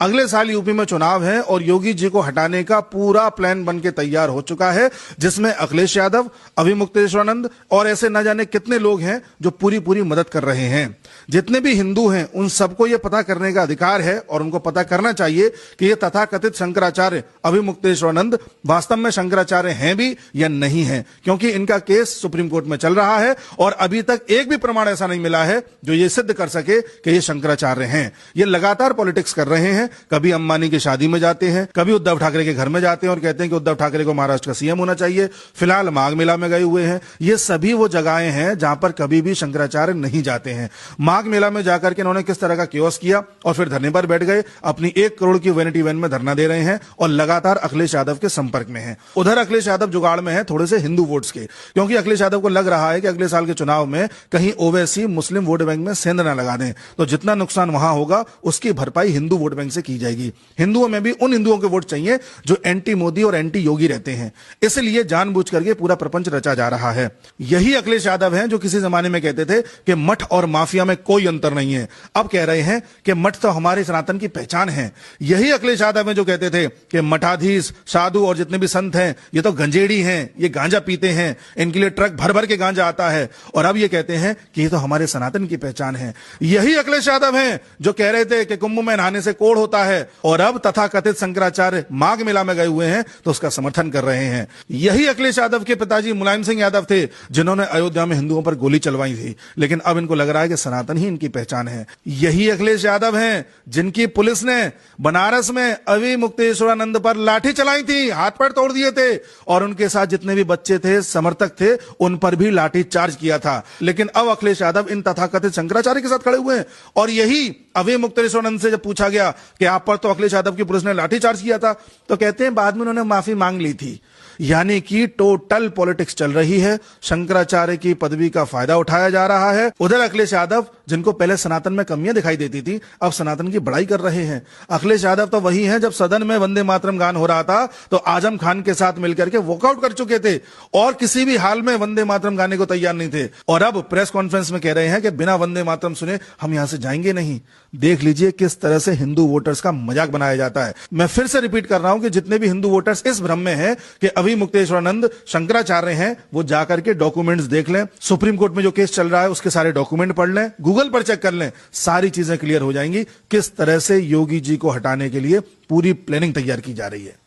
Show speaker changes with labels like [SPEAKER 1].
[SPEAKER 1] अगले साल यूपी में चुनाव है और योगी जी को हटाने का पूरा प्लान बन के तैयार हो चुका है, जिसमें अखिलेश यादव, अभिमुक्तेश्वरानंद और ऐसे न जाने कितने लोग हैं जो पूरी मदद कर रहे हैं। जितने भी हिंदू हैं उन सबको यह पता करने का अधिकार है और उनको पता करना चाहिए कि ये तथाकथित शंकराचार्य अभिमुक्तेश्वरानंद वास्तव में शंकराचार्य हैं भी या नहीं है, क्योंकि इनका केस सुप्रीम कोर्ट में चल रहा है और अभी तक एक भी प्रमाण ऐसा नहीं मिला है जो ये सिद्ध कर सके कि ये शंकराचार्य हैं। ये लगातार पॉलिटिक्स कर रहे हैं, कभी अंबानी की शादी में जाते हैं, कभी उद्धव ठाकरे के घर में जाते हैं और कहते हैं कि उद्धव ठाकरे को महाराष्ट्र का सीएम होना चाहिए। फिलहाल माघ मेला में गए हुए हैं। ये सभी वो जगहें हैं जहां पर कभी भी शंकराचार्य नहीं जाते हैं। माघ मेला में जाकर के इन्होंने किस तरह का कियोस्क किया और फिर धरने पर बैठ गए, अपनी 1 करोड़ की वैनिटी वैन में धरना दे रहे हैं और लगातार अखिलेश यादव के संपर्क में हैं। उधर अखिलेश यादव जुगाड़ में है थोड़े से हिंदू वोट्स के, क्योंकि अखिलेश यादव को लग रहा है कि अगले साल के चुनाव में कहीं ओवैसी मुस्लिम वोट बैंक में सेंध न लगा दें, तो जितना नुकसान वहां होगा उसकी भरपाई हिंदू वोट बैंक से की जाएगी। हिंदुओं में भी उन हिंदुओं के वोट चाहिए जो एंटी मोदी और एंटी योगी रहते हैं, इसलिए जानबूझ करके पूरा प्रपंच रचा जा रहा है। यही अखिलेश यादव हैं जो किसी जमाने में कहते थे कि मठ और माफिया में कोई अंतर नहीं है, अब कह रहे हैं कि मठ तो हमारे सनातन की पहचान है। यही अखिलेश यादव हैं जो कहते थे कि मठाधीश, साधु और जितने भी संत हैं ये तो गंजेड़ी हैं, ये गांजा पीते हैं, इनके लिए ट्रक भर भर के गांजा आता है, और अब ये कहते हैं कि ये तो हमारे सनातन की पहचान है। यही अखिलेश यादव हैं जो कह रहे थे कि कुंभ में नहाने से कोढ़ होता है और अब तथाकथित शंकराचार्य माघ मेला में गए हुए हैं तो उसका समर्थन कर रहे हैं। यही अखिलेश यादव के पिताजी मुलायम सिंह यादव थे जिन्होंने अयोध्या में हिंदुओं पर गोली चलवाई थी, लेकिन अब इनको लग रहा है कि सनातन ही इनकी पहचान है। यही अखिलेश यादव हैं जिनकी पुलिस ने बनारस में अभिमुक्तेश्वरानंद पर लाठी चलाई थी, हाथ पैर तोड़ दिए थे और उनके साथ जितने भी बच्चे थे, समर्थक थे, उन पर भी लाठी चार्ज किया था। लेकिन अब अखिलेश यादव इन तथाकथित शंकराचार्य के साथ खड़े हुए हैं और यही अभिमुक्तेश्वरानंद से जब पूछा गया कि आप पर तो अखिलेश यादव की पुलिस ने लाठीचार्ज किया था, तो कहते हैं बाद में उन्होंने माफी मांग ली थी। यानी कि टोटल पॉलिटिक्स चल रही है, शंकराचार्य की पदवी का फायदा उठाया जा रहा है। उधर अखिलेश यादव जिनको पहले सनातन में कमियां दिखाई देती थी, अब सनातन की बड़ाई कर रहे हैं। अखिलेश यादव तो वही हैं जब सदन में वंदे मातरम गान हो रहा था तो आजम खान के साथ मिलकर के वॉकआउट कर चुके थे और किसी भी हाल में वंदे मातरम गाने को तैयार नहीं थे, और अब प्रेस कॉन्फ्रेंस में कह रहे हैं कि बिना वंदे मातरम सुने हम यहां से जाएंगे नहीं। देख लीजिए किस तरह से हिंदू वोटर्स का मजाक बनाया जाता है। मैं फिर से रिपीट कर रहा हूं कि जितने भी हिंदू वोटर्स इस भ्रम में हैं कि अभिमुक्तेश्वरानंद शंकराचार्य हैं, वो जाकर के डॉक्यूमेंट्स देख लें, सुप्रीम कोर्ट में जो केस चल रहा है उसके सारे डॉक्यूमेंट पढ़ लें, गूगल पर चेक कर लें, सारी चीजें क्लियर हो जाएंगी किस तरह से योगी जी को हटाने के लिए पूरी प्लानिंग तैयार की जा रही है।